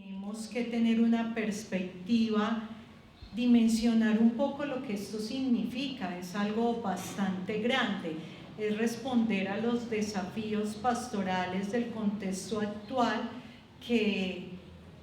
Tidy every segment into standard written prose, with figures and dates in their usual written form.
Tenemos que tener una perspectiva, dimensionar un poco lo que esto significa. Es algo bastante grande, es responder a los desafíos pastorales del contexto actual, que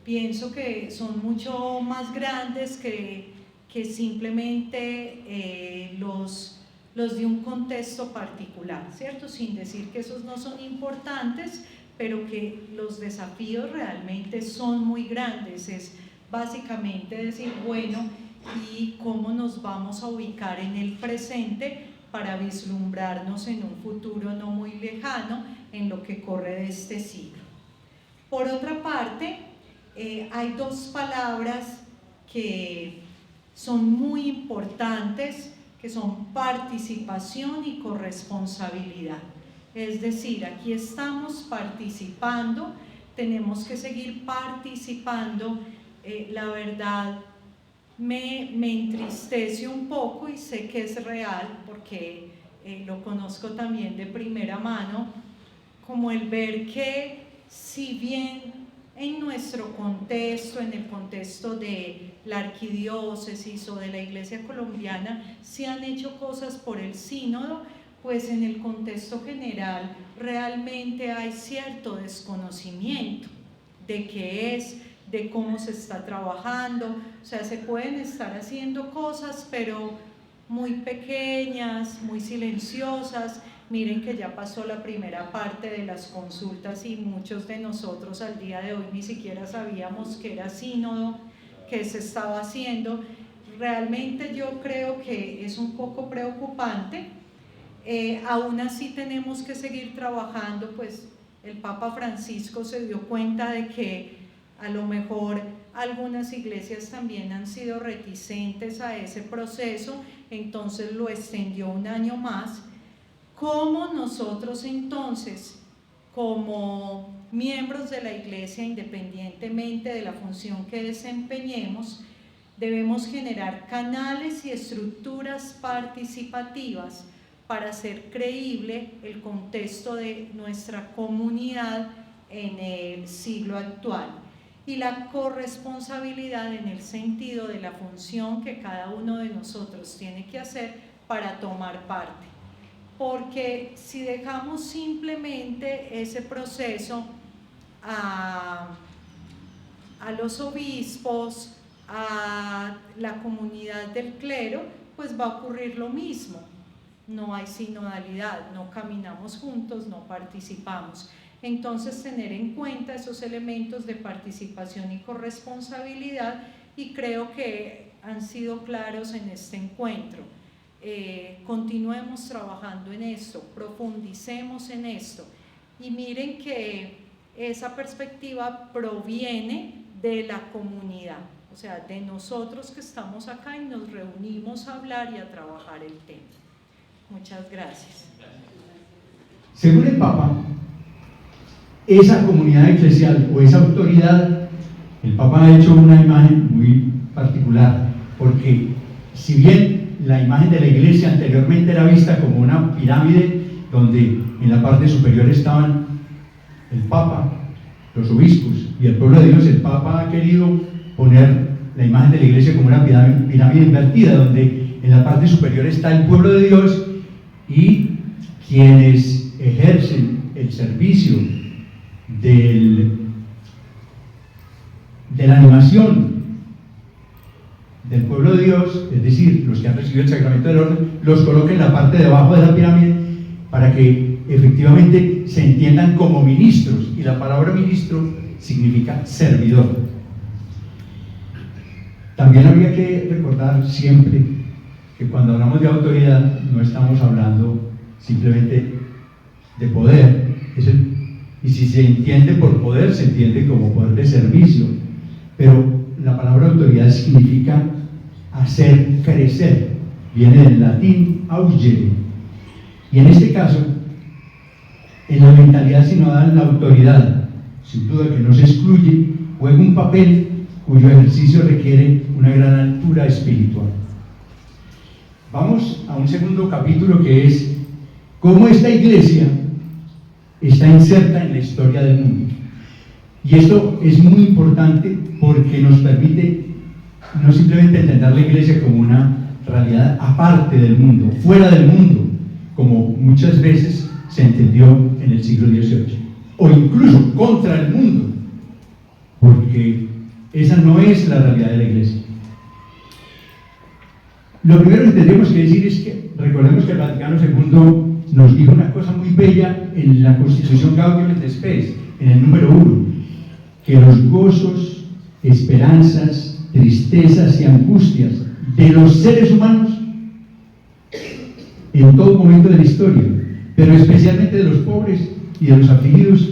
pienso que son mucho más grandes que simplemente los de un contexto particular, ¿cierto? Sin decir que esos no son importantes, pero que los desafíos realmente son muy grandes. Es básicamente decir, bueno, ¿y cómo nos vamos a ubicar en el presente para vislumbrarnos en un futuro no muy lejano en lo que corre de este siglo? Por otra parte, hay dos palabras que son muy importantes, que son participación y corresponsabilidad. Es decir, aquí estamos participando, tenemos que seguir participando. La verdad me entristece un poco, y sé que es real porque lo conozco también de primera mano, como el ver que, si bien en nuestro contexto, en el contexto de la arquidiócesis o de la Iglesia colombiana, se han hecho cosas por el sínodo, pues en el contexto general realmente hay cierto desconocimiento de qué es, de cómo se está trabajando. O sea, se pueden estar haciendo cosas, pero muy pequeñas, muy silenciosas. Miren que ya pasó la primera parte de las consultas y muchos de nosotros al día de hoy ni siquiera sabíamos que era sínodo, que se estaba haciendo. Realmente yo creo que es un poco preocupante. Aún así tenemos que seguir trabajando, pues el Papa Francisco se dio cuenta de que a lo mejor algunas iglesias también han sido reticentes a ese proceso, entonces lo extendió un año más. ¿Cómo nosotros entonces, como miembros de la iglesia, independientemente de la función que desempeñemos, debemos generar canales y estructuras participativas para hacer creíble el contexto de nuestra comunidad en el siglo actual? Y la corresponsabilidad en el sentido de la función que cada uno de nosotros tiene que hacer para tomar parte. Porque si dejamos simplemente ese proceso a los obispos, a la comunidad del clero, pues va a ocurrir lo mismo. No hay sinodalidad, no caminamos juntos, no participamos. Entonces, tener en cuenta esos elementos de participación y corresponsabilidad, y creo que han sido claros en este encuentro. Continuemos trabajando en esto, profundicemos en esto, y miren que esa perspectiva proviene de la comunidad, o sea, de nosotros que estamos acá y nos reunimos a hablar y a trabajar el tema. Muchas gracias. Según el Papa, esa comunidad eclesial o esa autoridad, el Papa ha hecho una imagen muy particular, porque si bien la imagen de la iglesia anteriormente era vista como una pirámide donde en la parte superior estaban el Papa, los obispos y el pueblo de Dios, el Papa ha querido poner la imagen de la iglesia como una pirámide invertida, donde en la parte superior está el pueblo de Dios y quienes ejercen el servicio de la animación del pueblo de Dios, es decir, los que han recibido el sacramento del orden, los coloca en la parte de abajo de la pirámide para que efectivamente se entiendan como ministros, y la palabra ministro significa servidor. También habría que recordar siempre que cuando hablamos de autoridad no estamos hablando simplemente de poder, y si se entiende por poder, se entiende como poder de servicio, pero la palabra autoridad significa hacer crecer, viene del latín augere, y en este caso, en la mentalidad sinodal, la autoridad, sin duda que no se excluye, juega un papel cuyo ejercicio requiere una gran altura espiritual. Vamos a un segundo capítulo, que es cómo esta iglesia está inserta en la historia del mundo. Y esto es muy importante porque nos permite no simplemente entender la iglesia como una realidad aparte del mundo, fuera del mundo, como muchas veces se entendió en el siglo XVIII, o incluso contra el mundo, porque esa no es la realidad de la iglesia. Lo primero que tendríamos que decir es que recordemos que el Vaticano II nos dijo una cosa muy bella en la Constitución Gaudium et Spes, en el número 1, que los gozos, esperanzas, tristezas y angustias de los seres humanos en todo momento de la historia, pero especialmente de los pobres y de los afligidos,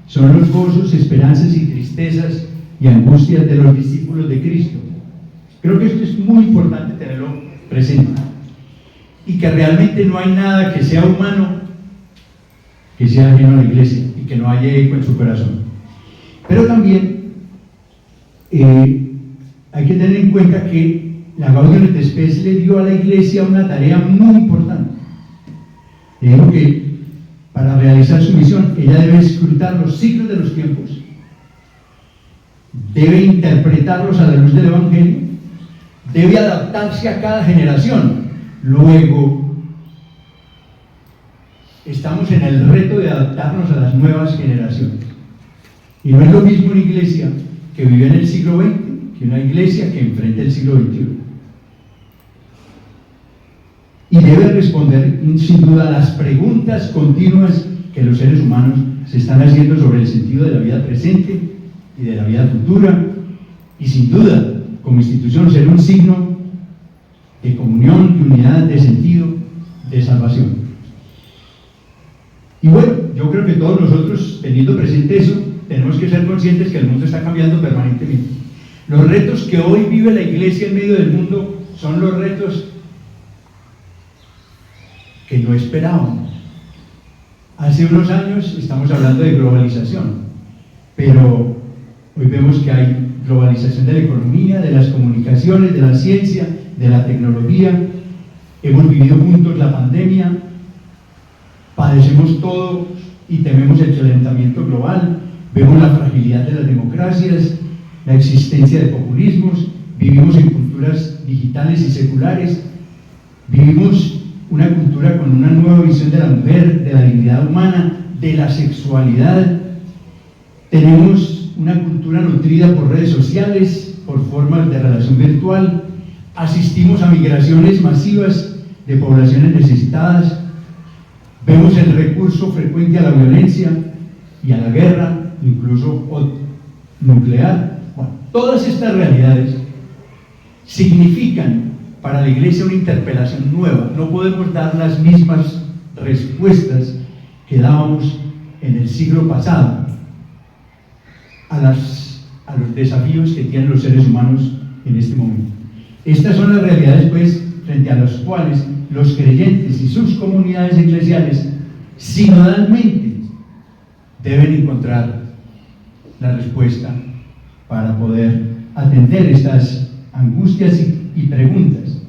son los gozos, esperanzas y tristezas y angustias de los discípulos de Cristo. Creo que esto es muy importante tenerlo presente, y que realmente no hay nada que sea humano que sea ajeno a la iglesia y que no haya eco en su corazón. Pero también hay que tener en cuenta que la Gaudium et Spes le dio a la iglesia una tarea muy importante. Le dijo que para realizar su misión ella debe escrutar los signos de los tiempos, debe interpretarlos a la luz del Evangelio, debe adaptarse a cada generación. Luego, estamos en el reto de adaptarnos a las nuevas generaciones. Y no es lo mismo una iglesia que vive en el siglo XX que una iglesia que enfrenta el siglo XXI. Y debe responder, sin duda, a las preguntas continuas que los seres humanos se están haciendo sobre el sentido de la vida presente y de la vida futura, y sin duda, como institución, ser un signo de comunión, de unidad, de sentido, de salvación. Y bueno, yo creo que todos nosotros, teniendo presente eso, tenemos que ser conscientes que el mundo está cambiando permanentemente. Los retos que hoy vive la iglesia en medio del mundo son los retos que no esperábamos. Hace unos años estamos hablando de globalización, pero hoy vemos que hay globalización de la economía, de las comunicaciones, de la ciencia, de la tecnología. Hemos vivido juntos la pandemia, padecemos todos y tememos el calentamiento global, vemos la fragilidad de las democracias, la existencia de populismos, vivimos en culturas digitales y seculares, vivimos una cultura con una nueva visión de la mujer, de la dignidad humana, de la sexualidad. Tenemos una cultura nutrida por redes sociales, por formas de relación virtual. Asistimos a migraciones masivas de poblaciones necesitadas. Vemos el recurso frecuente a la violencia y a la guerra, incluso nuclear. Bueno, todas estas realidades significan para la iglesia una interpelación nueva. No podemos dar las mismas respuestas que dábamos en el siglo pasado a los desafíos que tienen los seres humanos en este momento. Estas son las realidades, pues, frente a las cuales los creyentes y sus comunidades eclesiales sinodalmente deben encontrar la respuesta para poder atender estas angustias y preguntas.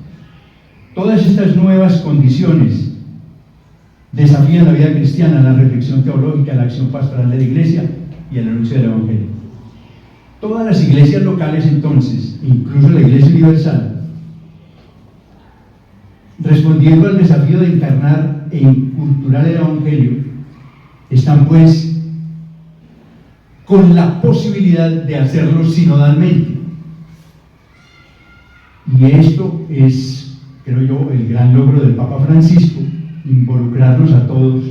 Todas estas nuevas condiciones desafían la vida cristiana, la reflexión teológica, la acción pastoral de la iglesia y el anuncio del Evangelio. Todas las iglesias locales, entonces, incluso la Iglesia Universal, respondiendo al desafío de encarnar e inculturar el Evangelio, están pues con la posibilidad de hacerlo sinodalmente. Y esto es, creo yo, el gran logro del Papa Francisco, involucrarnos a todos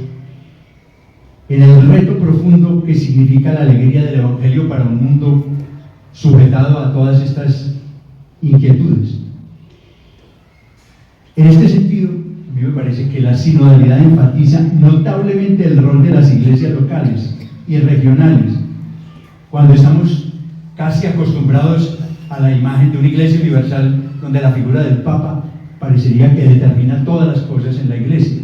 en el reto profundo que significa la alegría del Evangelio para un mundo sujetado a todas estas inquietudes. En este sentido, a mí me parece que la sinodalidad enfatiza notablemente el rol de las iglesias locales y regionales, cuando estamos casi acostumbrados a la imagen de una iglesia universal donde la figura del Papa parecería que determina todas las cosas en la iglesia,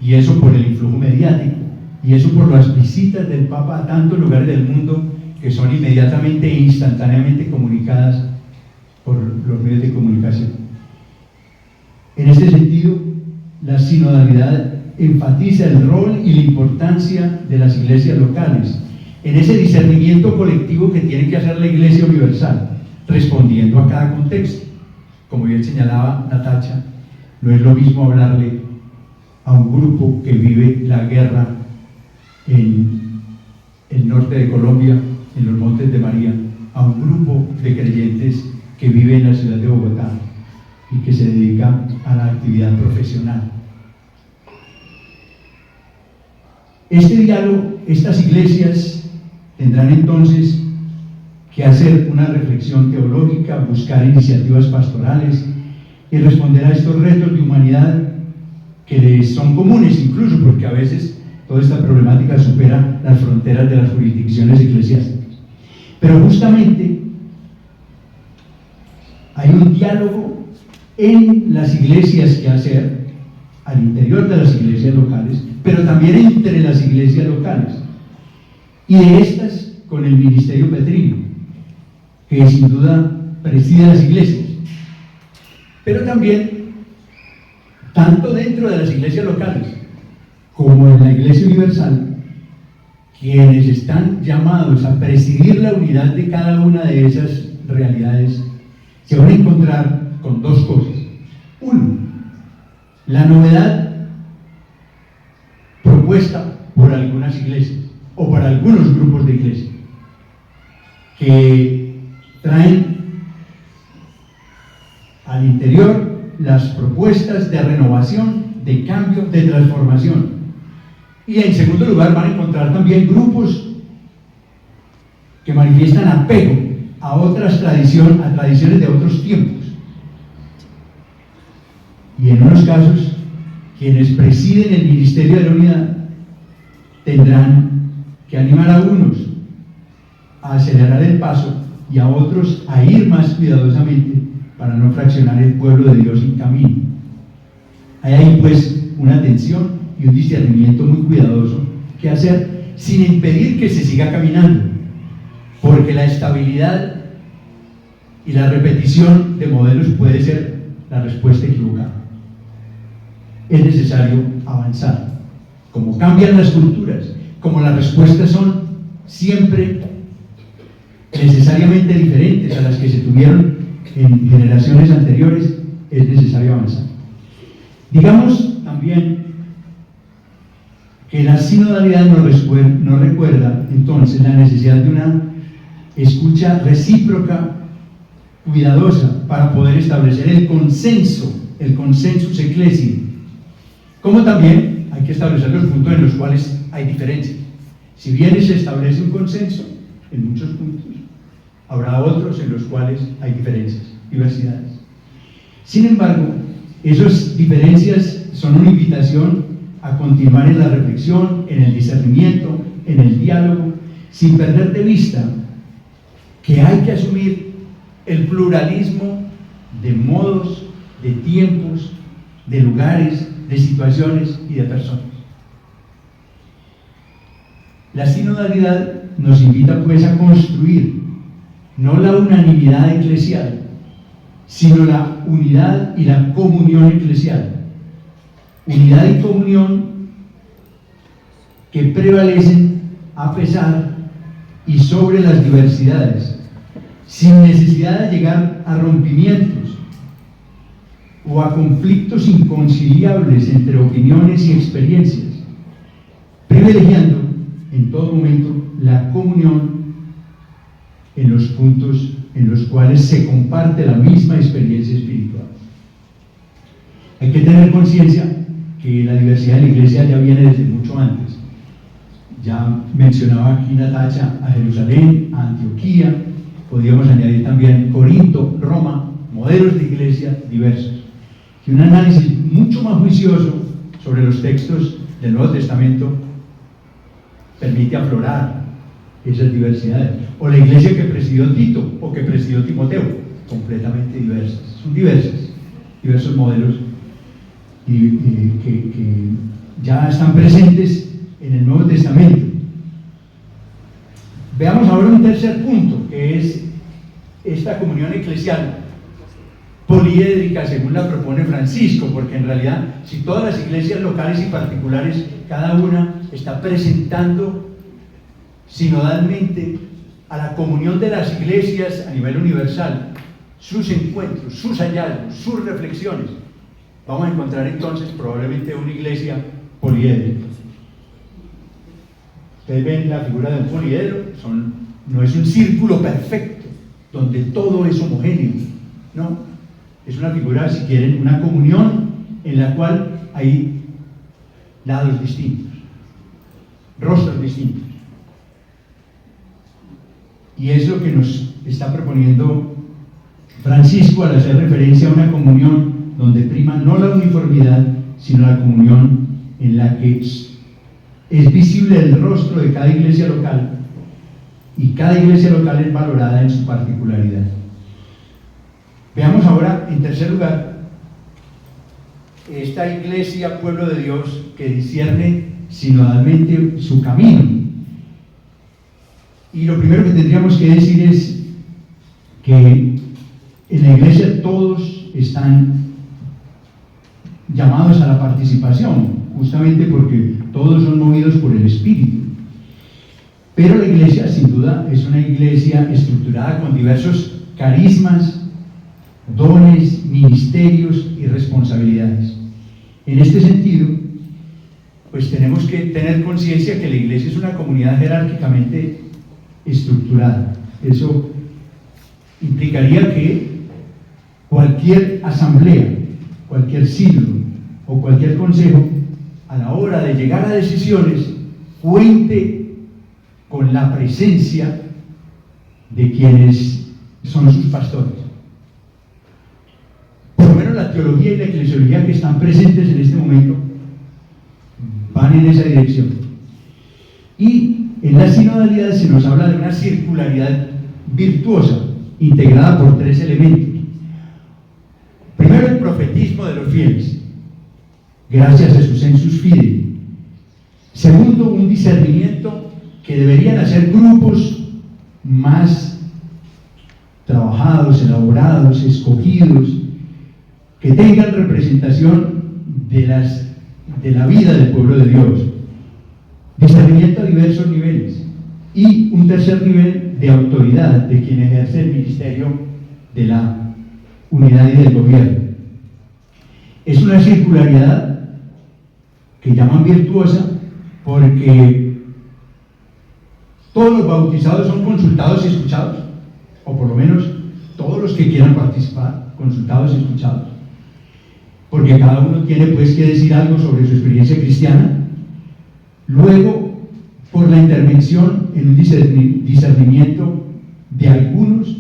y eso por el influjo mediático, y eso por las visitas del Papa a tantos lugares del mundo que son inmediatamente e instantáneamente comunicadas por los medios de comunicación. En este sentido, la sinodalidad enfatiza el rol y la importancia de las iglesias locales en ese discernimiento colectivo que tiene que hacer la Iglesia Universal, respondiendo a cada contexto. Como bien señalaba Natacha, no es lo mismo hablarle a un grupo que vive la guerra en el norte de Colombia, en los Montes de María, a un grupo de creyentes que vive en la ciudad de Bogotá y que se dedica a la actividad profesional. Este diálogo, estas iglesias tendrán entonces que hacer una reflexión teológica, buscar iniciativas pastorales y responder a estos retos de humanidad que les son comunes, incluso porque a veces toda esta problemática supera las fronteras de las jurisdicciones eclesiásticas. Pero justamente hay un diálogo en las iglesias que hacer, al interior de las iglesias locales, pero también entre las iglesias locales, y de estas con el ministerio petrino, que sin duda preside las iglesias, pero también tanto dentro de las iglesias locales como en la Iglesia Universal, quienes están llamados a presidir la unidad de cada una de esas realidades se van a encontrar con dos cosas. Uno, la novedad propuesta por algunas iglesias o por algunos grupos de iglesias que traen al interior las propuestas de renovación, de cambio, de transformación. Y en segundo lugar van a encontrar también grupos que manifiestan apego a otras tradiciones, a tradiciones de otros tiempos. Y en unos casos, quienes presiden el ministerio de la unidad tendrán que animar a unos a acelerar el paso y a otros a ir más cuidadosamente para no fraccionar el pueblo de Dios en camino. Hay ahí pues una tensión y un discernimiento muy cuidadoso que hacer sin impedir que se siga caminando, porque la estabilidad y la repetición de modelos puede ser la respuesta equivocada. Es necesario avanzar. Como cambian las culturas, como las respuestas son siempre necesariamente diferentes a las que se tuvieron en generaciones anteriores, es necesario avanzar. Digamos también que la sinodalidad nos recuerda entonces la necesidad de una escucha recíproca, cuidadosa, para poder establecer el consensus ecclesiae, como también hay que establecer los puntos en los cuales hay diferencias. Si bien se establece un consenso en muchos puntos, habrá otros en los cuales hay diferencias, diversidades. Sin embargo, esas diferencias son una invitación a continuar en la reflexión, en el discernimiento, en el diálogo, sin perder de vista que hay que asumir el pluralismo de modos, de tiempos, de lugares, de situaciones y de personas. La sinodalidad nos invita pues a construir no la unanimidad eclesial, sino la unidad y la comunión eclesial. Unidad y comunión que prevalecen a pesar y sobre las diversidades, sin necesidad de llegar a rompimientos o a conflictos inconciliables entre opiniones y experiencias, privilegiando en todo momento la comunión en los puntos en los cuales se comparte la misma experiencia espiritual. Hay que tener conciencia que la diversidad de la Iglesia ya viene desde mucho antes. Ya mencionaba aquí Natacha a Jerusalén, a Antioquía, podríamos añadir también Corinto, Roma, modelos de iglesia diversos. Y un análisis mucho más juicioso sobre los textos del Nuevo Testamento permite aflorar esas diversidades. O la iglesia que presidió Tito o que presidió Timoteo, completamente diversas. Son diversos modelos que ya están presentes en el Nuevo Testamento. Veamos ahora un tercer punto, que es esta comunión eclesial poliédrica, según la propone Francisco, porque en realidad, si todas las iglesias locales y particulares, cada una está presentando sinodalmente a la comunión de las iglesias a nivel universal, sus encuentros, sus hallazgos, sus reflexiones, vamos a encontrar entonces probablemente una iglesia poliédrica. Ustedes ven la figura de un poliedro, no es un círculo perfecto, donde todo es homogéneo, no, es una figura, si quieren, una comunión en la cual hay lados distintos, rostros distintos. Y es lo que nos está proponiendo Francisco al hacer referencia a una comunión donde prima no la uniformidad, sino la comunión en la que es visible el rostro de cada iglesia local y cada iglesia local es valorada en su particularidad. Veamos ahora, en tercer lugar, esta iglesia, pueblo de Dios, que discierne sinodalmente su camino. Y lo primero que tendríamos que decir es que en la iglesia todos están llamados a la participación, justamente porque todos son movidos por el Espíritu. Pero la iglesia, sin duda, es una iglesia estructurada con diversos carismas, dones, ministerios y responsabilidades. En este sentido, pues tenemos que tener conciencia que la iglesia es una comunidad jerárquicamente estructurada. Eso implicaría que cualquier asamblea, cualquier sínodo o cualquier consejo, a la hora de llegar a decisiones, cuente con la presencia de quienes son sus pastores. Por lo menos la teología y la eclesiología que están presentes en este momento van en esa dirección. Y en la sinodalidad se nos habla de una circularidad virtuosa, integrada por tres elementos. Primero, el profetismo de los fieles, gracias a sus sensus fidei. Segundo, un discernimiento que deberían hacer grupos más trabajados, elaborados, escogidos, que tengan representación de la vida del pueblo de Dios. Discernimiento a diversos niveles. Y un tercer nivel de autoridad de quien ejerce el ministerio de la unidad y del gobierno. Es una circularidad que llaman virtuosa porque todos los bautizados son consultados y escuchados, o por lo menos todos los que quieran participar, consultados y escuchados, porque cada uno tiene pues que decir algo sobre su experiencia cristiana. Luego, por la intervención en un discernimiento de algunos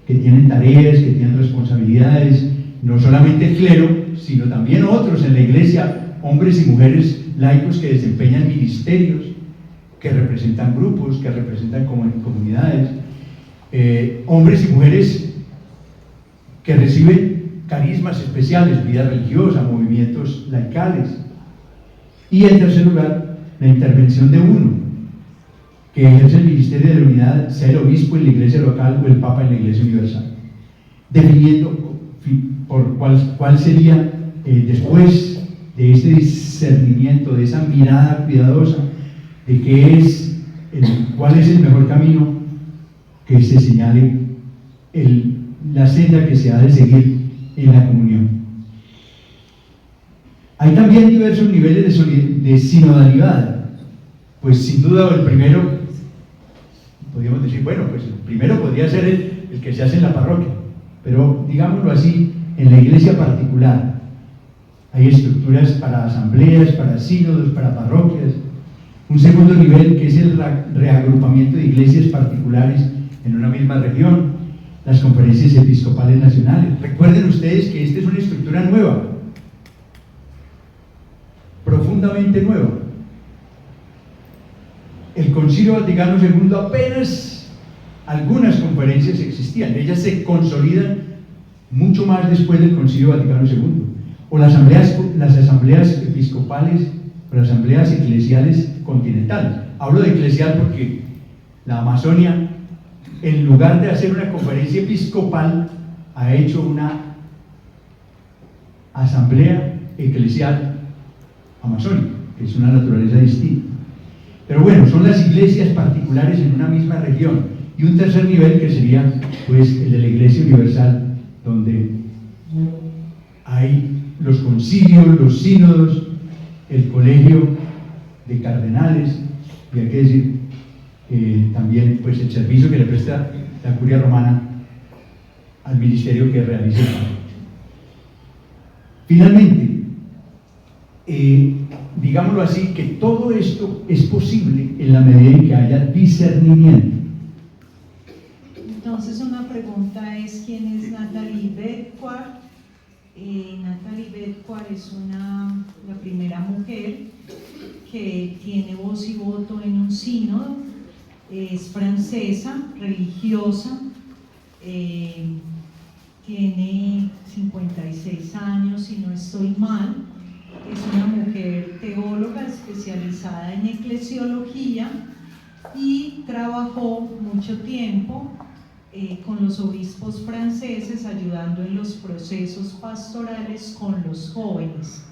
que tienen tareas, que tienen responsabilidades, no solamente el clero, sino también otros en la iglesia, hombres y mujeres laicos que desempeñan ministerios, que representan grupos, que representan comunidades, hombres y mujeres que reciben carismas especiales, vida religiosa, movimientos laicales. Y en tercer lugar, la intervención de uno, que ejerce el ministerio de la unidad, sea el obispo en la iglesia local o el papa en la iglesia universal, definiendo por cuál sería, después de este discernimiento, de esa mirada cuidadosa, de cuál es el mejor camino, que se señale la senda que se ha de seguir en la comunión. Hay también diversos niveles de sinodalidad. Pues sin duda el primero, podríamos decir, bueno, pues el primero podría ser el que se hace en la parroquia, pero digámoslo así, en la iglesia particular hay estructuras para asambleas, para sínodos, para parroquias. Un segundo nivel, que es el reagrupamiento de iglesias particulares en una misma región, las conferencias episcopales nacionales. Recuerden ustedes que esta es una estructura nueva, profundamente nueva. El Concilio Vaticano II apenas algunas conferencias existían, ellas se consolidan mucho más después del Concilio Vaticano II. O las asambleas episcopales o las asambleas eclesiales continentales. Hablo de eclesial porque la Amazonia, en lugar de hacer una conferencia episcopal, ha hecho una asamblea eclesial amazónica, que es una naturaleza distinta. Pero bueno, son las iglesias particulares en una misma región. Y un tercer nivel que sería pues el de la Iglesia Universal, donde hay los concilios, los sínodos, el colegio de cardenales, y hay que decir también pues el servicio que le presta la curia romana al ministerio que realiza el Papa. Finalmente, digámoslo así, que todo esto es posible en la medida en que haya discernimiento. Entonces una pregunta es, ¿quién es Natalie Bedquart? Natalie Bedquart es la primera mujer que tiene voz y voto en un sínodo, es francesa, religiosa, tiene 56 años, si no estoy mal, es una mujer teóloga especializada en eclesiología y trabajó mucho tiempo con los obispos franceses ayudando en los procesos pastorales con los jóvenes.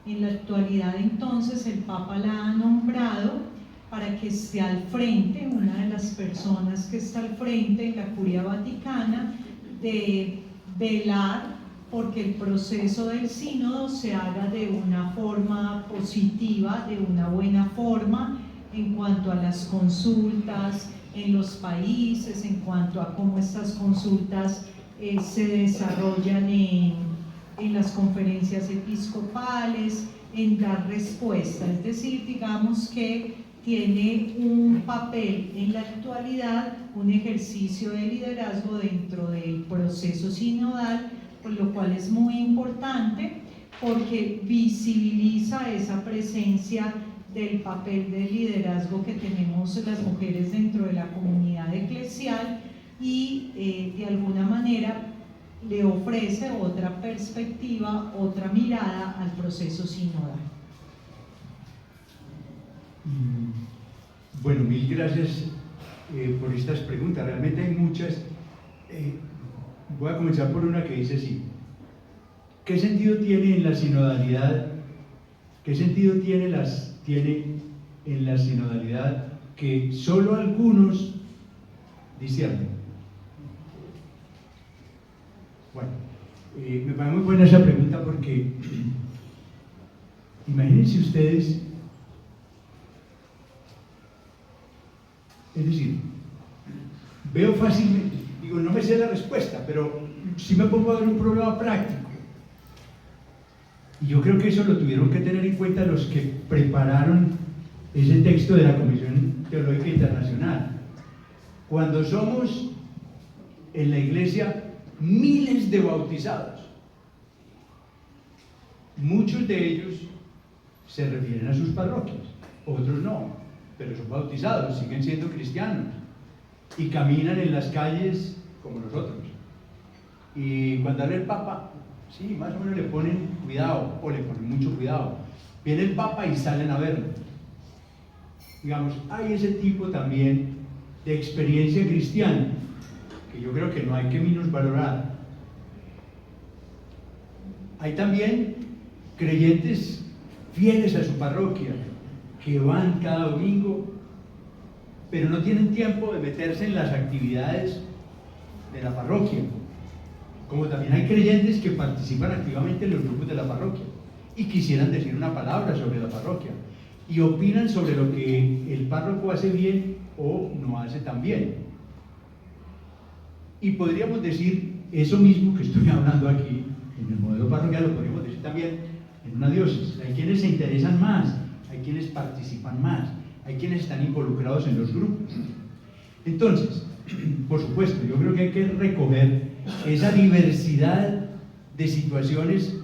En la actualidad entonces el Papa la ha nombrado para que esté al frente, una de las personas que está al frente en la Curia Vaticana, de velar porque el proceso del sínodo se haga de una forma positiva, de una buena forma en cuanto a las consultas en los países, en cuanto a cómo estas consultas se desarrollan en las conferencias episcopales, en dar respuesta, es decir, digamos que tiene un papel en la actualidad, un ejercicio de liderazgo dentro del proceso sinodal, por lo cual es muy importante porque visibiliza esa presencia del papel de liderazgo que tenemos las mujeres dentro de la comunidad eclesial y de alguna manera le ofrece otra perspectiva, otra mirada al proceso sinodal. Bueno, mil gracias por estas preguntas. Realmente hay muchas. Voy a comenzar por una que dice así: ¿qué sentido tiene en la sinodalidad? ¿Qué sentido tiene en la sinodalidad que solo algunos disciernen? Bueno, me parece muy buena esa pregunta porque imagínense ustedes, es decir, veo fácilmente, digo, no me sé la respuesta, pero sí me pongo a ver un problema práctico. Y yo creo que eso lo tuvieron que tener en cuenta los que prepararon ese texto de la Comisión Teológica Internacional. Cuando somos en la iglesia miles de bautizados, muchos de ellos se refieren a sus parroquias, otros no, pero son bautizados, siguen siendo cristianos y caminan en las calles como nosotros. Y cuando habla el Papa, sí, más o menos le ponen cuidado, o le ponen mucho cuidado. Viene el Papa y salen a verlo. Digamos, hay ese tipo también de experiencia cristiana, que yo creo que no hay que minusvalorar. Hay también creyentes fieles a su parroquia, que van cada domingo, pero no tienen tiempo de meterse en las actividades de la parroquia. Como también hay creyentes que participan activamente en los grupos de la parroquia y quisieran decir una palabra sobre la parroquia y opinan sobre lo que el párroco hace bien o no hace tan bien. Y podríamos decir eso mismo que estoy hablando aquí en el modelo parroquial, lo podríamos decir también en una diócesis. Hay quienes se interesan más, hay quienes participan más, hay quienes están involucrados en los grupos. Entonces, por supuesto, yo creo que hay que recoger esa diversidad de situaciones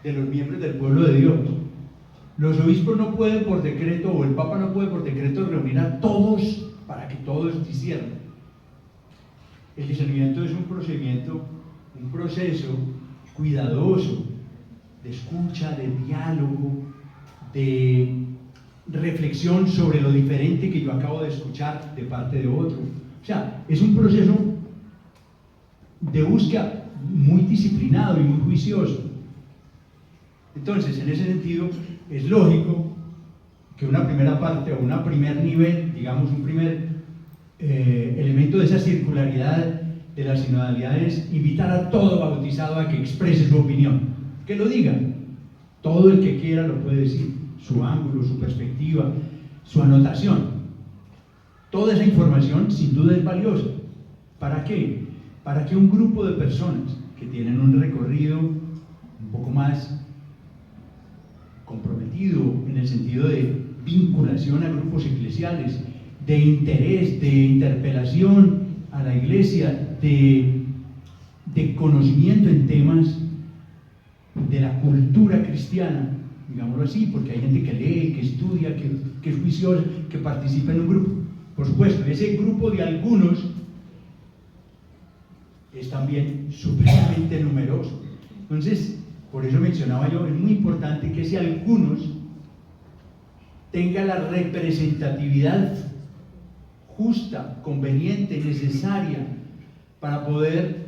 de los miembros del pueblo de Dios. Los obispos no pueden por decreto, o el Papa no puede por decreto reunir a todos para que todos disciernan. El discernimiento es un procedimiento, un proceso cuidadoso de escucha, de diálogo, de reflexión sobre lo diferente que yo acabo de escuchar de parte de otro. O sea, es un proceso de búsqueda muy disciplinado y muy juicioso. Entonces, en ese sentido, es lógico que una primera parte o un primer nivel, digamos un primer elemento de esa circularidad de la sinodalidad es invitar a todo bautizado a que exprese su opinión, que lo diga. Todo el que quiera lo puede decir, su ángulo, su perspectiva, su anotación. Toda esa información sin duda es valiosa. ¿Para qué? Para que un grupo de personas que tienen un recorrido un poco más comprometido en el sentido de vinculación a grupos eclesiales, de interés, de interpelación a la iglesia, de conocimiento en temas de la cultura cristiana, digámoslo así, porque hay gente que lee, que estudia, que es juiciosa, que participa en un grupo. Por supuesto, ese grupo de algunos es también supremamente numeroso. Entonces, por eso mencionaba yo, es muy importante que ese algunos tenga la representatividad justa, conveniente, necesaria para poder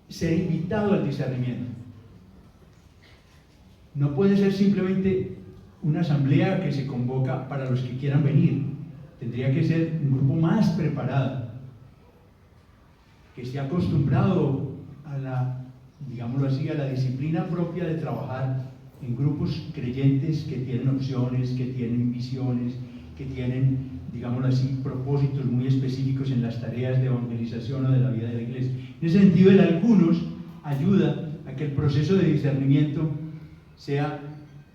ser invitado al discernimiento. No puede ser simplemente una asamblea que se convoca para los que quieran venir. Tendría que ser un grupo más preparado, que esté acostumbrado a la, digámoslo así, a la disciplina propia de trabajar en grupos creyentes que tienen opciones, que tienen visiones, que tienen, digámoslo así, propósitos muy específicos en las tareas de evangelización o de la vida de la iglesia. En ese sentido, el algunos ayuda a que el proceso de discernimiento sea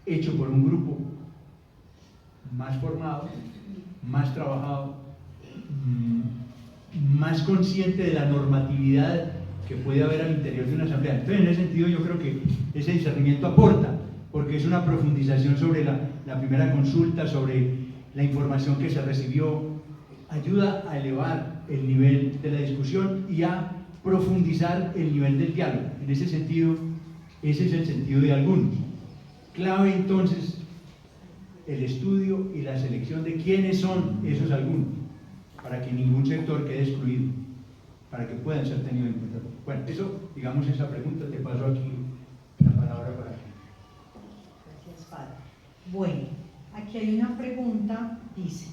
hecho por un grupo más formado, más trabajado, más consciente de la normatividad que puede haber al interior de una asamblea. Entonces, en ese sentido, yo creo que ese discernimiento aporta, porque es una profundización sobre la primera consulta, sobre la información que se recibió, ayuda a elevar el nivel de la discusión y a profundizar el nivel del diálogo. En ese sentido, ese es el sentido de algunos. Clave entonces el estudio y la selección de quiénes son esos algunos, para que ningún sector quede excluido, para que puedan ser tenidos en cuenta. Bueno, eso, digamos, esa pregunta, te paso aquí la palabra para ti. Gracias, Padre. Bueno, aquí hay una pregunta, dice: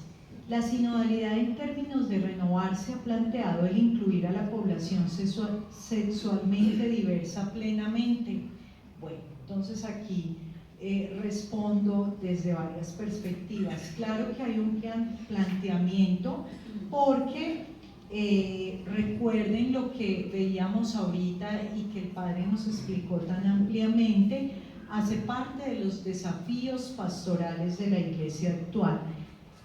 ¿la sinodalidad en términos de renovarse ha planteado el incluir a la población sexualmente diversa plenamente? Bueno, entonces aquí respondo desde varias perspectivas. Claro que hay un planteamiento porque recuerden lo que veíamos ahorita y que el Padre nos explicó tan ampliamente, hace parte de los desafíos pastorales de la Iglesia actual.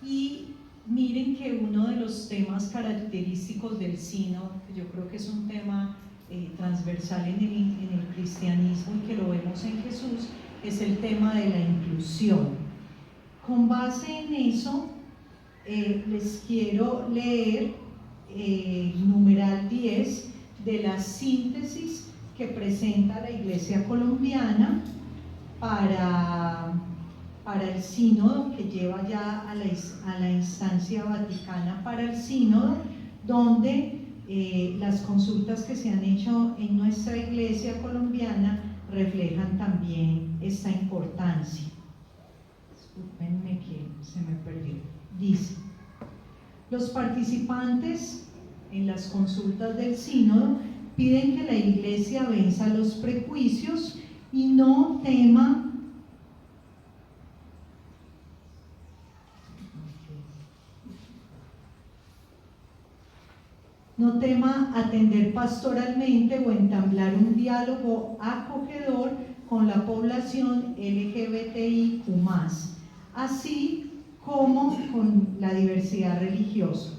Y miren que uno de los temas característicos del sínodo, que yo creo que es un tema transversal en el cristianismo y que lo vemos en Jesús, es el tema de la inclusión. Con base en eso, les quiero leer numeral 10 de la síntesis que presenta la Iglesia colombiana para el sínodo, que lleva ya a la instancia vaticana para el sínodo, donde las consultas que se han hecho en nuestra Iglesia colombiana reflejan también esta importancia. Discúlpenme que se me perdió. Dice: los participantes en las consultas del sínodo piden que la Iglesia venza los prejuicios y no tema atender pastoralmente o entablar un diálogo acogedor con la población LGBTIQ+, así como con la diversidad religiosa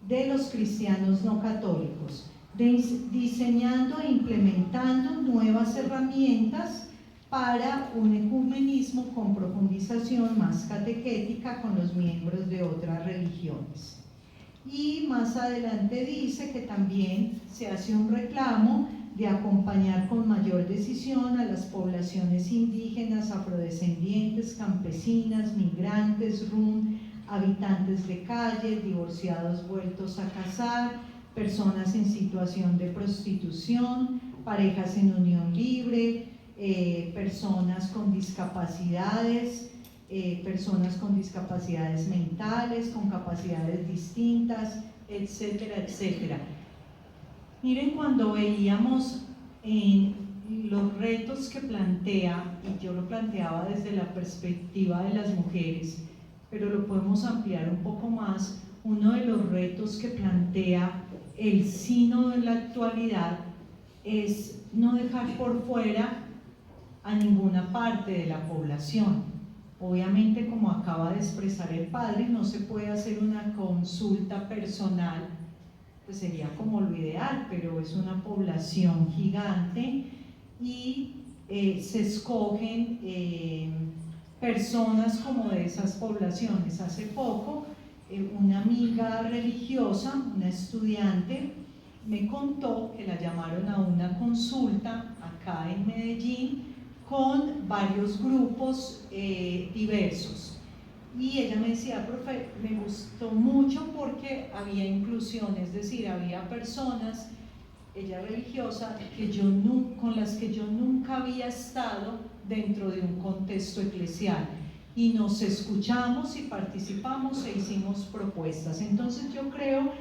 de los cristianos no católicos, diseñando e implementando nuevas herramientas para un ecumenismo con profundización más catequética con los miembros de otras religiones. Y más adelante dice que también se hace un reclamo de acompañar con mayor decisión a las poblaciones indígenas, afrodescendientes, campesinas, migrantes, rum, habitantes de calle, divorciados vueltos a casar, personas en situación de prostitución, parejas en unión libre, personas con discapacidades, personas con discapacidades mentales, con capacidades distintas, etcétera, etcétera. Miren, cuando veíamos en los retos que plantea, y yo lo planteaba desde la perspectiva de las mujeres, pero lo podemos ampliar un poco más, uno de los retos que plantea el sínodo en la actualidad es no dejar por fuera a ninguna parte de la población. Obviamente, como acaba de expresar el padre, no se puede hacer una consulta personal, pues sería como lo ideal, pero es una población gigante y se escogen personas como de esas poblaciones. Hace poco, una amiga religiosa, una estudiante, me contó que la llamaron a una consulta acá en Medellín con varios grupos diversos. Y ella me decía, profe, me gustó mucho porque había inclusión, es decir, había personas, ella religiosa, con las que yo nunca había estado dentro de un contexto eclesial. Y nos escuchamos y participamos e hicimos propuestas. Entonces yo creo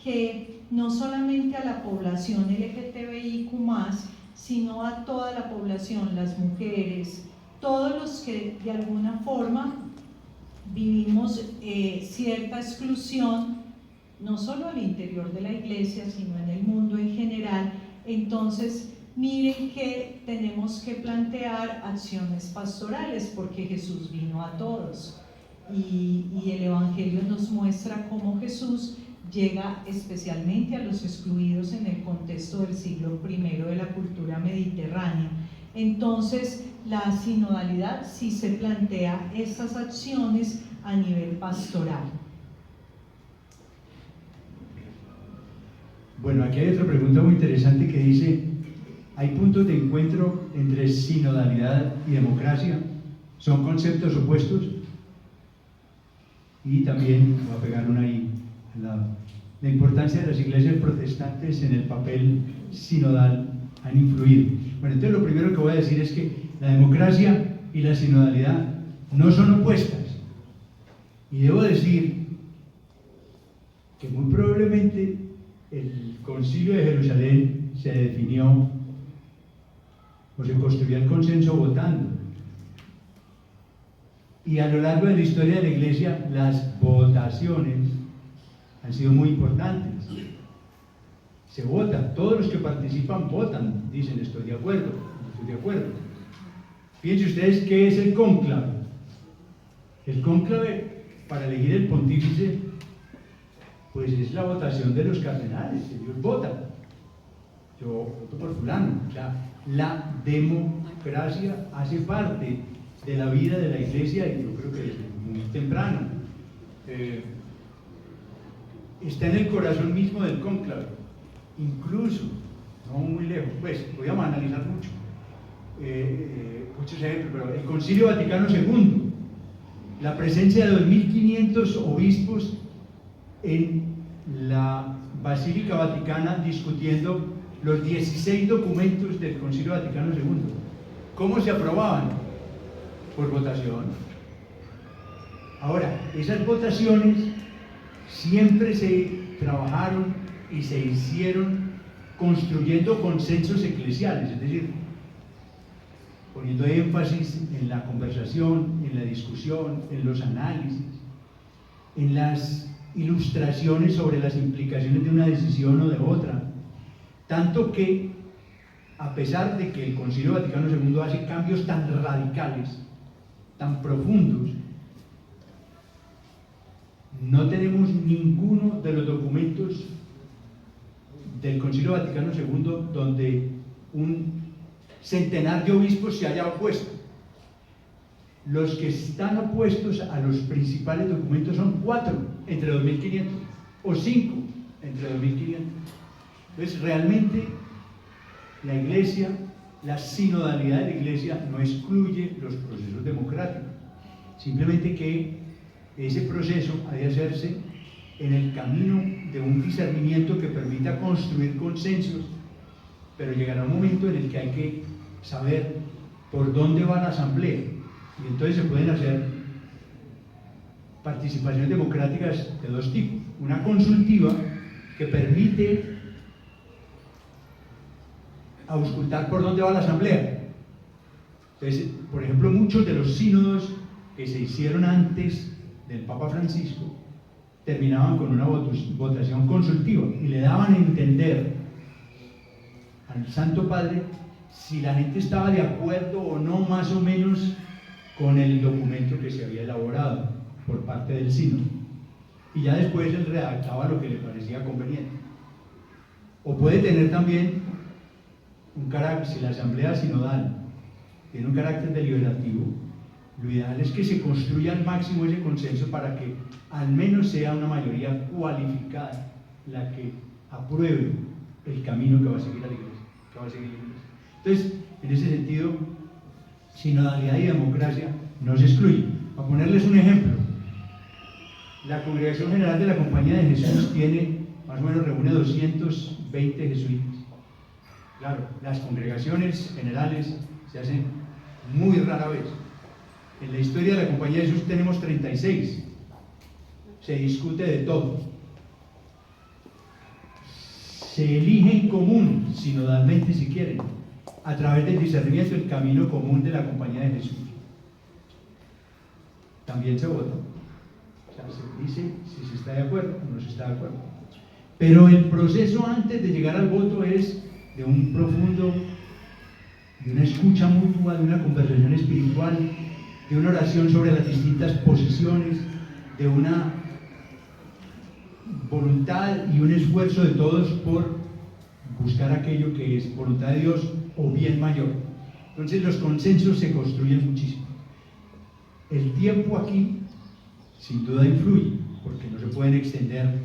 que no solamente a la población LGTBIQ+, sino a toda la población, las mujeres, todos los que de alguna forma vivimos cierta exclusión, no solo al interior de la iglesia, sino en el mundo en general. Entonces, miren que tenemos que plantear acciones pastorales, porque Jesús vino a todos, y el Evangelio nos muestra cómo Jesús llega especialmente a los excluidos en el contexto del siglo I de la cultura mediterránea. Entonces, la sinodalidad sí se plantea estas acciones a nivel pastoral. Bueno, aquí hay otra pregunta muy interesante que dice: ¿hay puntos de encuentro entre sinodalidad y democracia? ¿Son conceptos opuestos? Y también, voy a pegar una ahí, la importancia de las iglesias protestantes en el papel sinodal han influido. Bueno, entonces lo primero que voy a decir es que la democracia y la sinodalidad no son opuestas. Y debo decir que muy probablemente el Concilio de Jerusalén se definió o se construyó el consenso votando. Y a lo largo de la historia de la Iglesia, las votaciones han sido muy importantes. Se vota, todos los que participan votan, dicen estoy de acuerdo, estoy de acuerdo. Fíjense ustedes qué es el cónclave. El cónclave para elegir el pontífice, pues es la votación de los cardenales, ellos votan. Yo voto por fulano. O sea, la democracia hace parte de la vida de la Iglesia, y yo creo que desde muy temprano. Está en el corazón mismo del cónclave, incluso, no muy lejos, pues podríamos analizar muchos ejemplos, pero el Concilio Vaticano II, la presencia de 2500 obispos en la Basílica Vaticana discutiendo los 16 documentos del Concilio Vaticano II. ¿Cómo se aprobaban? Por votación. Ahora, esas votaciones siempre se trabajaron y se hicieron construyendo consensos eclesiales, es decir, poniendo énfasis en la conversación, en la discusión, en los análisis, en las ilustraciones sobre las implicaciones de una decisión o de otra, tanto que, a pesar de que el Concilio Vaticano II hace cambios tan radicales, tan profundos, no tenemos ninguno de los documentos del Concilio Vaticano II donde un centenar de obispos se haya opuesto. Los que están opuestos a los principales documentos son 4 entre 2500 o 5 entre 2500. Entonces, realmente la Iglesia, la sinodalidad de la Iglesia no excluye los procesos democráticos, simplemente que ese proceso ha de hacerse en el camino de un discernimiento que permita construir consensos, pero llegará un momento en el que hay que saber por dónde va la asamblea, y entonces se pueden hacer participaciones democráticas de dos tipos. Una consultiva, que permite auscultar por dónde va la asamblea. Entonces, por ejemplo, muchos de los sínodos que se hicieron antes del Papa Francisco terminaban con una votación consultiva y le daban a entender al Santo Padre si la gente estaba de acuerdo o no, más o menos, con el documento que se había elaborado por parte del sínodo. Y ya después él redactaba lo que le parecía conveniente. O puede tener también un carácter, si la asamblea sinodal tiene un carácter deliberativo, lo ideal es que se construya al máximo ese consenso para que al menos sea una mayoría cualificada la que apruebe el camino que va a seguir la Iglesia. Entonces, en ese sentido, sinodalidad y democracia no se excluyen. Para ponerles un ejemplo, la Congregación General de la Compañía de Jesús tiene, más o menos, reúne 220 jesuitas. Claro, las congregaciones generales se hacen muy rara vez. En la historia de la Compañía de Jesús tenemos 36. Se discute de todo. Se elige en común, sinodalmente si quieren, a través del discernimiento, el camino común de la Compañía de Jesús. También se vota. O sea, se dice si se está de acuerdo o no se está de acuerdo. Pero el proceso antes de llegar al voto es de un profundo, de una escucha mutua, de una conversación espiritual, de una oración sobre las distintas posiciones, de una voluntad y un esfuerzo de todos por buscar aquello que es voluntad de Dios o bien mayor. Entonces los consensos se construyen muchísimo. El tiempo aquí sin duda influye, porque no se pueden extender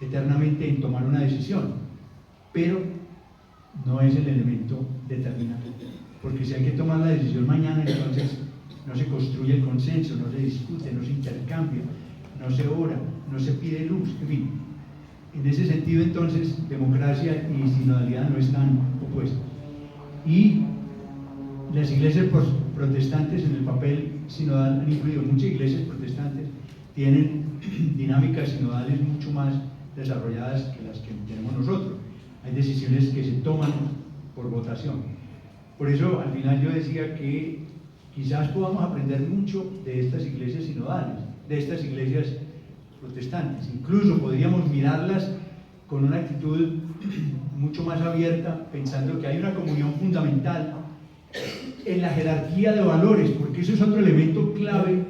eternamente en tomar una decisión, pero no es el elemento determinante, porque si hay que tomar la decisión mañana, entonces no se construye el consenso, no se discute, no se intercambia, no se ora, no se pide luz, en fin. En ese sentido, entonces, democracia y sinodalidad no están opuestas. Y las iglesias protestantes en el papel sinodal han influido. Muchas iglesias protestantes tienen dinámicas sinodales mucho más desarrolladas que las que tenemos nosotros. Hay decisiones que se toman por votación. Por eso, al final yo decía que quizás podamos aprender mucho de estas iglesias sinodales, de estas iglesias protestantes. Incluso podríamos mirarlas con una actitud mucho más abierta, pensando que hay una comunión fundamental en la jerarquía de valores, porque eso es otro elemento clave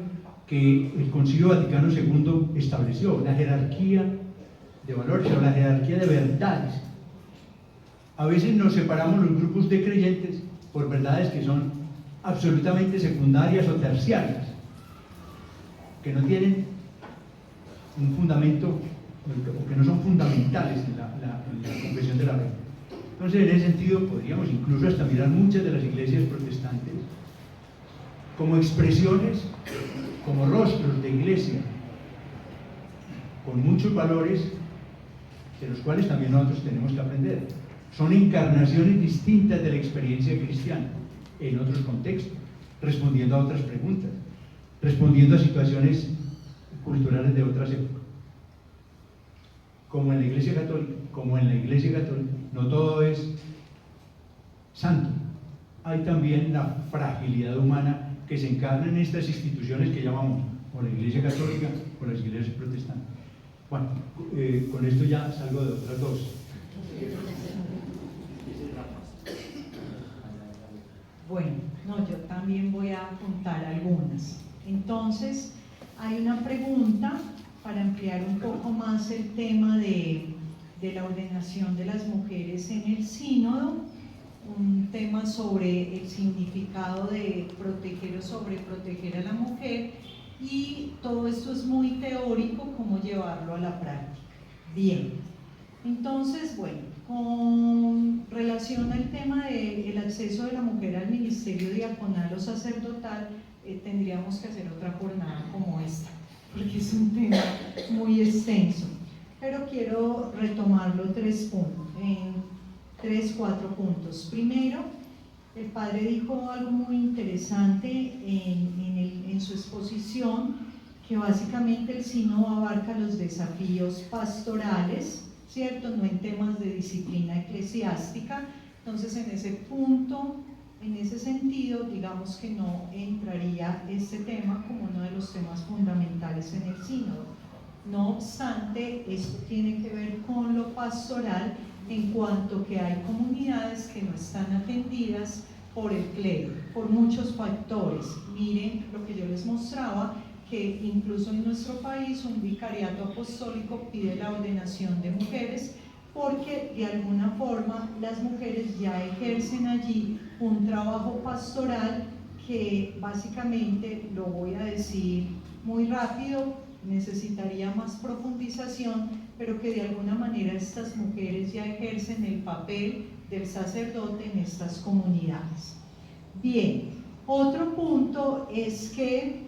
que el Concilio Vaticano II estableció, la jerarquía de valores o la jerarquía de verdades. A veces nos separamos los grupos de creyentes por verdades que son absolutamente secundarias o terciarias, que no tienen un fundamento o que no son fundamentales en la confesión de la fe. Entonces, en ese sentido, podríamos incluso hasta mirar muchas de las iglesias protestantes como expresiones, como rostros de iglesia, con muchos valores de los cuales también nosotros tenemos que aprender. Son encarnaciones distintas de la experiencia cristiana en otros contextos, respondiendo a otras preguntas, respondiendo a situaciones culturales de otras épocas. Como en la Iglesia Católica, no todo es santo. Hay también la fragilidad humana que se encarna en estas instituciones que llamamos o la Iglesia Católica o las iglesias protestantes. Bueno, con esto ya salgo de otras dos. Bueno, no, yo también voy a apuntar algunas. Entonces, hay una pregunta para ampliar un poco más el tema de la ordenación de las mujeres en el sínodo, un tema sobre el significado de proteger o sobreproteger a la mujer, y todo esto es muy teórico, cómo llevarlo a la práctica. Bien, entonces, bueno, con relación al tema del acceso de la mujer al ministerio diaconal o sacerdotal, tendríamos que hacer otra jornada como esta, porque es un tema muy extenso, pero quiero retomarlo en 4 puntos. Primero, el padre dijo algo muy interesante en su exposición, que básicamente el sínodo abarca los desafíos pastorales, ¿cierto? No en temas de disciplina eclesiástica. Entonces, en ese punto, en ese sentido, digamos que no entraría este tema como uno de los temas fundamentales en el sínodo. No obstante, esto tiene que ver con lo pastoral, en cuanto que hay comunidades que no están atendidas por el clero, por muchos factores. Miren lo que yo les mostraba, que incluso en nuestro país un vicariato apostólico pide la ordenación de mujeres, porque de alguna forma las mujeres ya ejercen allí un trabajo pastoral que básicamente, lo voy a decir muy rápido, necesitaría más profundización, pero que de alguna manera estas mujeres ya ejercen el papel del sacerdote en estas comunidades. Bien, otro punto es que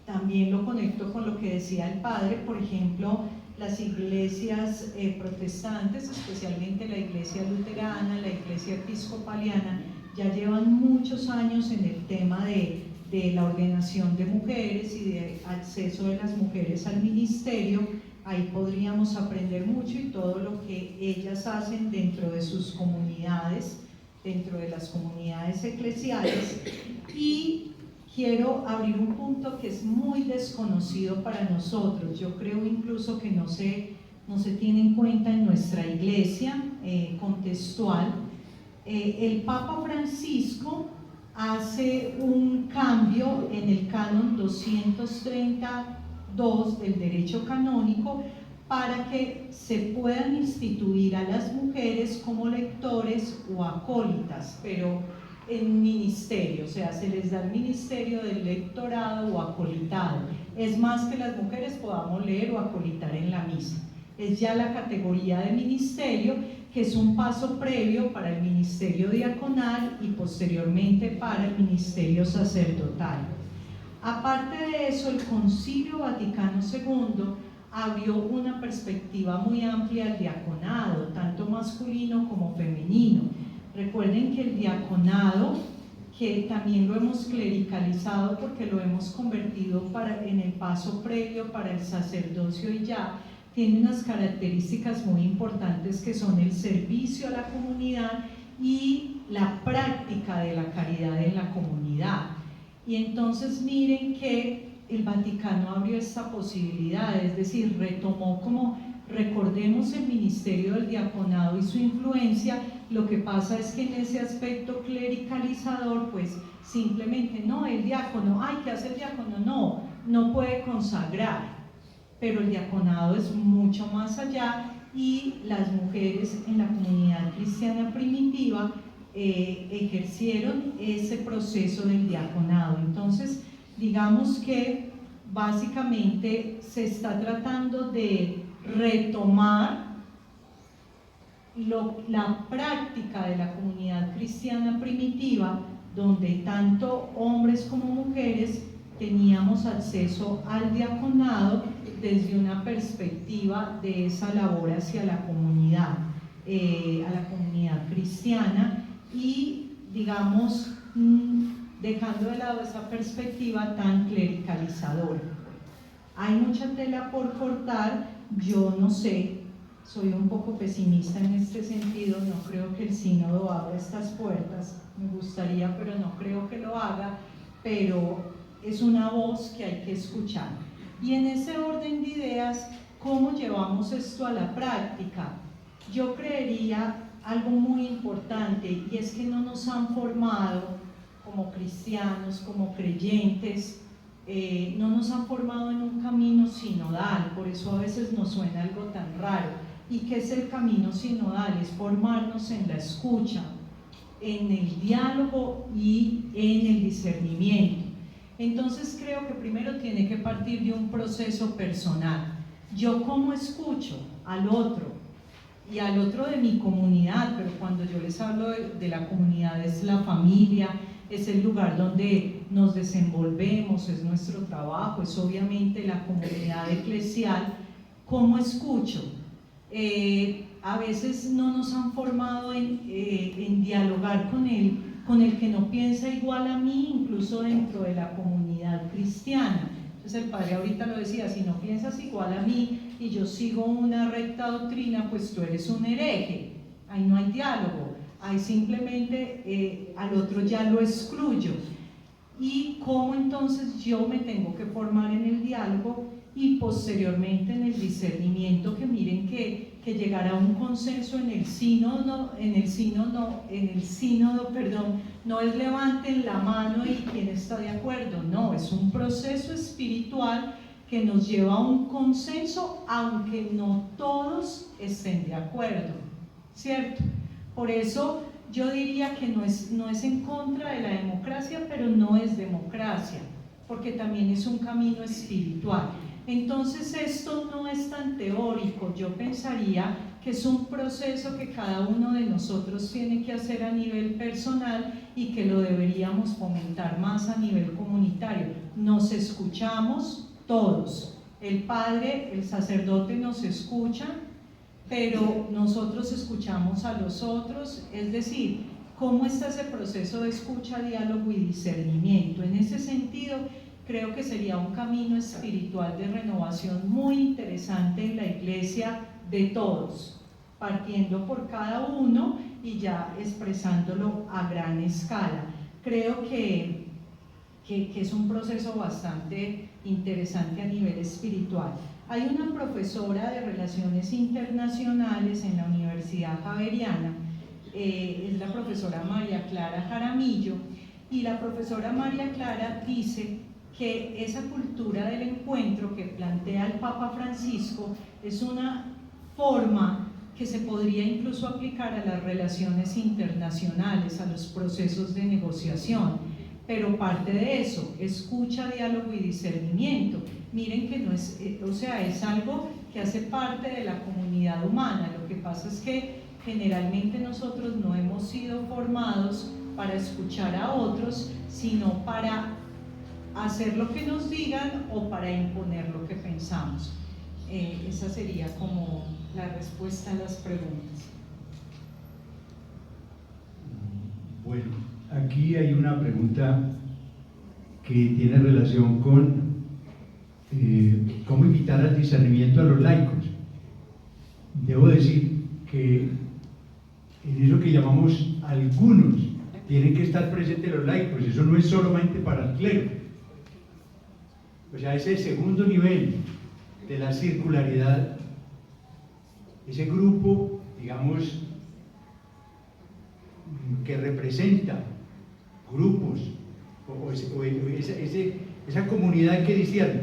también lo conecto con lo que decía el padre, por ejemplo, las iglesias protestantes, especialmente la iglesia luterana, la iglesia episcopaliana, ya llevan muchos años en el tema de la ordenación de mujeres y de acceso de las mujeres al ministerio. Ahí podríamos aprender mucho, y todo lo que ellas hacen dentro de sus comunidades, dentro de las comunidades eclesiales. Y quiero abrir un punto que es muy desconocido para nosotros. Yo creo incluso que no se tiene en cuenta en nuestra iglesia contextual. El Papa Francisco hace un cambio en el canon 232 del derecho canónico para que se puedan instituir a las mujeres como lectores o acólitas, pero en ministerio, o sea, se les da el ministerio del lectorado o acolitado. Es más, que las mujeres podamos leer o acolitar en la misa. Es ya la categoría de ministerio, que es un paso previo para el ministerio diaconal y posteriormente para el ministerio sacerdotal. Aparte de eso, el Concilio Vaticano II abrió una perspectiva muy amplia al diaconado, tanto masculino como femenino. Recuerden que el diaconado, que también lo hemos clericalizado porque lo hemos convertido en el paso previo para el sacerdocio, y ya tiene unas características muy importantes, que son el servicio a la comunidad y la práctica de la caridad en la comunidad. Y entonces miren que el Vaticano abrió esta posibilidad, es decir, retomó, como recordemos, el ministerio del diaconado y su influencia. Lo que pasa es que en ese aspecto clericalizador, pues simplemente no, el diácono, ay, ¿qué hace el diácono? No puede consagrar. Pero el diaconado es mucho más allá, y las mujeres en la comunidad cristiana primitiva ejercieron ese proceso del diaconado. Entonces, digamos que básicamente se está tratando de retomar la práctica de la comunidad cristiana primitiva, donde tanto hombres como mujeres teníamos acceso al diaconado desde una perspectiva de esa labor hacia la comunidad cristiana, y digamos dejando de lado esa perspectiva tan clericalizadora. Hay mucha tela por cortar. Yo no sé, soy un poco pesimista en este sentido, no creo que el sínodo abra estas puertas, me gustaría, pero no creo que lo haga, pero es una voz que hay que escuchar. Y en ese orden de ideas, ¿cómo llevamos esto a la práctica? Yo creería algo muy importante, y es que no nos han formado como cristianos, como creyentes, no nos han formado en un camino sinodal. Por eso a veces nos suena algo tan raro. ¿Y qué es el camino sinodal? Es formarnos en la escucha, en el diálogo y en el discernimiento. Entonces creo que primero tiene que partir de un proceso personal. Yo cómo escucho al otro, y al otro de mi comunidad, pero cuando yo les hablo de la comunidad, es la familia, es el lugar donde nos desenvolvemos, es nuestro trabajo, es obviamente la comunidad eclesial. ¿Cómo escucho? A veces no nos han formado en dialogar con el que no piensa igual a mí, incluso dentro de la comunidad cristiana. Entonces el padre ahorita lo decía, si no piensas igual a mí y yo sigo una recta doctrina, pues tú eres un hereje. Ahí no hay diálogo, ahí simplemente al otro ya lo excluyo. Y cómo entonces yo me tengo que formar en el diálogo y posteriormente en el discernimiento, que miren que llegar a un consenso en el sínodo, no es levanten la mano y quién está de acuerdo, no, es un proceso espiritual que nos lleva a un consenso, aunque no todos estén de acuerdo, ¿cierto? Por eso yo diría que no es en contra de la democracia, pero no es democracia, porque también es un camino espiritual. Entonces esto no es tan teórico, yo pensaría que es un proceso que cada uno de nosotros tiene que hacer a nivel personal y que lo deberíamos fomentar más a nivel comunitario. Nos escuchamos todos, el padre, el sacerdote nos escucha, pero nosotros escuchamos a los otros, es decir, ¿cómo está ese proceso de escucha, diálogo y discernimiento? En ese sentido, creo que sería un camino espiritual de renovación muy interesante en la iglesia de todos, partiendo por cada uno y ya expresándolo a gran escala. Creo que es un proceso bastante interesante a nivel espiritual. Hay una profesora de Relaciones Internacionales en la Universidad Javeriana, es la profesora María Clara Jaramillo, y la profesora María Clara dice que esa cultura del encuentro que plantea el Papa Francisco es una forma que se podría incluso aplicar a las relaciones internacionales, a los procesos de negociación, pero parte de eso, escucha, diálogo y discernimiento. Miren que no es, es algo que hace parte de la comunidad humana. Lo que pasa es que generalmente nosotros no hemos sido formados para escuchar a otros, sino para hacer lo que nos digan o para imponer lo que pensamos. Esa sería como la respuesta a las preguntas. Bueno, aquí hay una pregunta que tiene relación con cómo invitar al discernimiento a los laicos. Debo decir que en eso que llamamos algunos tienen que estar presentes los laicos, eso no es solamente para el clero. O sea, ese segundo nivel de la circularidad, ese grupo, digamos, que representa grupos, esa comunidad que discierne,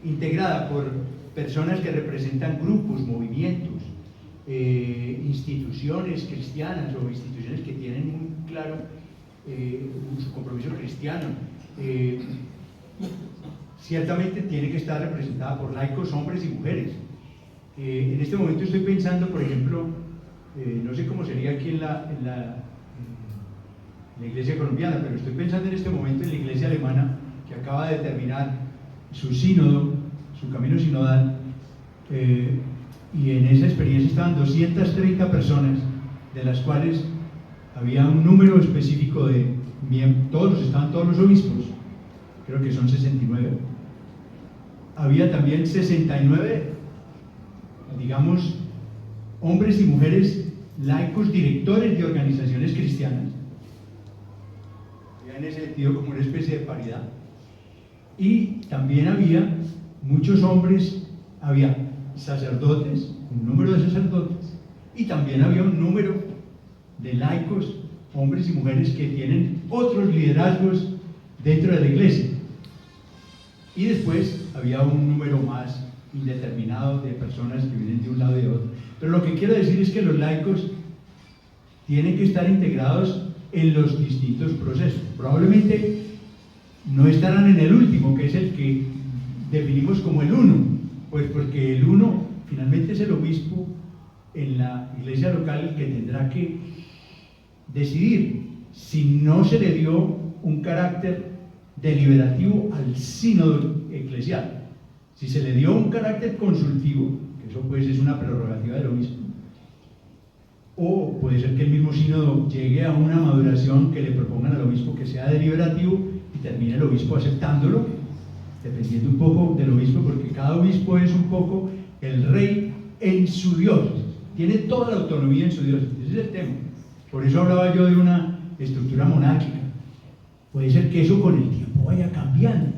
integrada por personas que representan grupos, movimientos, instituciones cristianas o instituciones que tienen muy claro su compromiso cristiano, ciertamente tiene que estar representada por laicos, hombres y mujeres. En este momento estoy pensando, por ejemplo, no sé cómo sería aquí en la iglesia colombiana, pero estoy pensando en este momento en la iglesia alemana, que acaba de terminar su sínodo, su camino sinodal, y en esa experiencia estaban 230 personas, de las cuales había un número específico de miembros, estaban todos los obispos, creo que son 69. Había también 69, digamos, hombres y mujeres laicos, directores de organizaciones cristianas, ya en ese sentido como una especie de paridad. Y también había muchos hombres, había sacerdotes, un número de sacerdotes, y también había un número de laicos, hombres y mujeres que tienen otros liderazgos dentro de la iglesia. Y después había un número más indeterminado de personas que vienen de un lado y de otro. Pero lo que quiero decir es que los laicos tienen que estar integrados en los distintos procesos. Probablemente no estarán en el último, que es el que definimos como el uno, pues porque el uno finalmente es el obispo en la iglesia local el que tendrá que decidir si no se le dio un carácter deliberativo al sínodo eclesial. Si se le dio un carácter consultivo, que eso pues es una prerrogativa del obispo, o puede ser que el mismo sínodo llegue a una maduración que le propongan al obispo que sea deliberativo y termine el obispo aceptándolo, dependiendo un poco del obispo, porque cada obispo es un poco el rey en su diócesis, tiene toda la autonomía en su diócesis, ese es el tema. Por eso hablaba yo de una estructura monárquica. Puede ser que eso con el tiempo vaya cambiando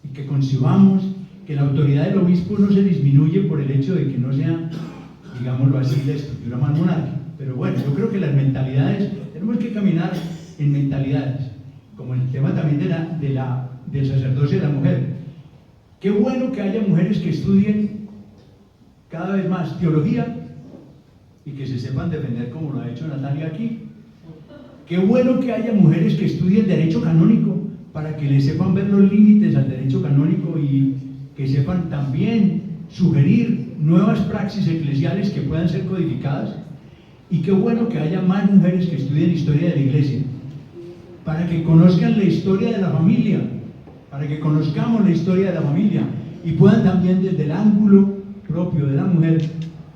y que concibamos que la autoridad del obispo no se disminuye por el hecho de que no sea, digámoslo así, la estructura más monárquica. Pero bueno, yo creo que las mentalidades, tenemos que caminar en mentalidades, como el tema también del sacerdocio de la mujer. Qué bueno que haya mujeres que estudien cada vez más teología y que se sepan defender como lo ha hecho Natalia aquí. Qué bueno que haya mujeres que estudien derecho canónico para que le sepan ver los límites al derecho canónico y que sepan también sugerir nuevas praxis eclesiales que puedan ser codificadas. Y qué bueno que haya más mujeres que estudien historia de la Iglesia, para que conozcan la historia de la familia, para que conozcamos la historia de la familia y puedan también desde el ángulo propio de la mujer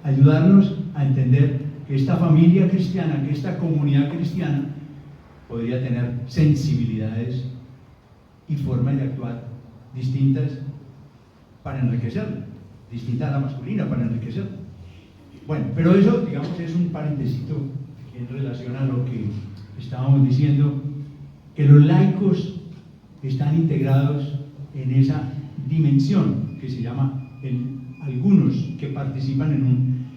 ayudarnos a entender que esta familia cristiana, que esta comunidad cristiana podría tener sensibilidades y formas de actuar distintas para enriquecerla, distinta a la masculina para enriquecerla. Bueno, pero eso, digamos, es un paréntesito en relación a lo que estábamos diciendo, que los laicos están integrados en esa dimensión que se llama algunos que participan en un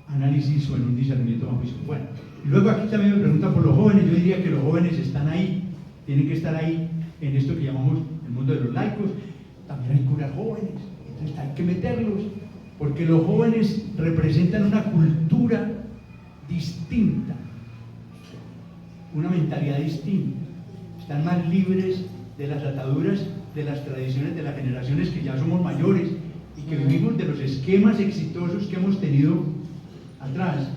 análisis o en un discernimiento más juicio. Bueno, y luego aquí también me preguntan por los jóvenes. Yo diría que los jóvenes están ahí, tienen que estar ahí en esto que llamamos el mundo de los laicos. También hay curas jóvenes, entonces hay que meterlos, porque los jóvenes representan una cultura distinta, una mentalidad distinta, están más libres de las ataduras de las tradiciones de las generaciones que ya somos mayores y que vivimos de los esquemas exitosos que hemos tenido atrás.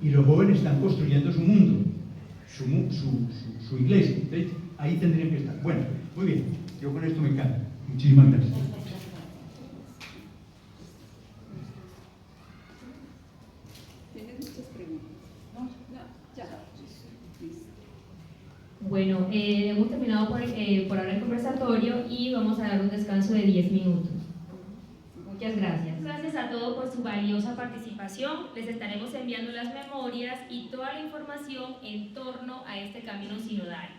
Y los jóvenes están construyendo su mundo, su iglesia. Entonces, ahí tendrían que estar. Bueno, muy bien, yo con esto me callo. Muchísimas gracias. Bueno, hemos terminado por ahora el conversatorio y vamos a dar un descanso de 10 minutos. Muchas gracias. Gracias a todos por su valiosa participación. Les estaremos enviando las memorias y toda la información en torno a este camino sinodal.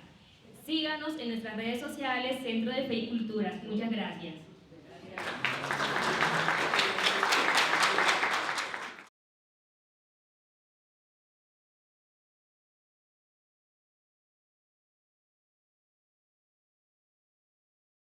Síganos en nuestras redes sociales, Centro de Fe y Cultura. Muchas gracias.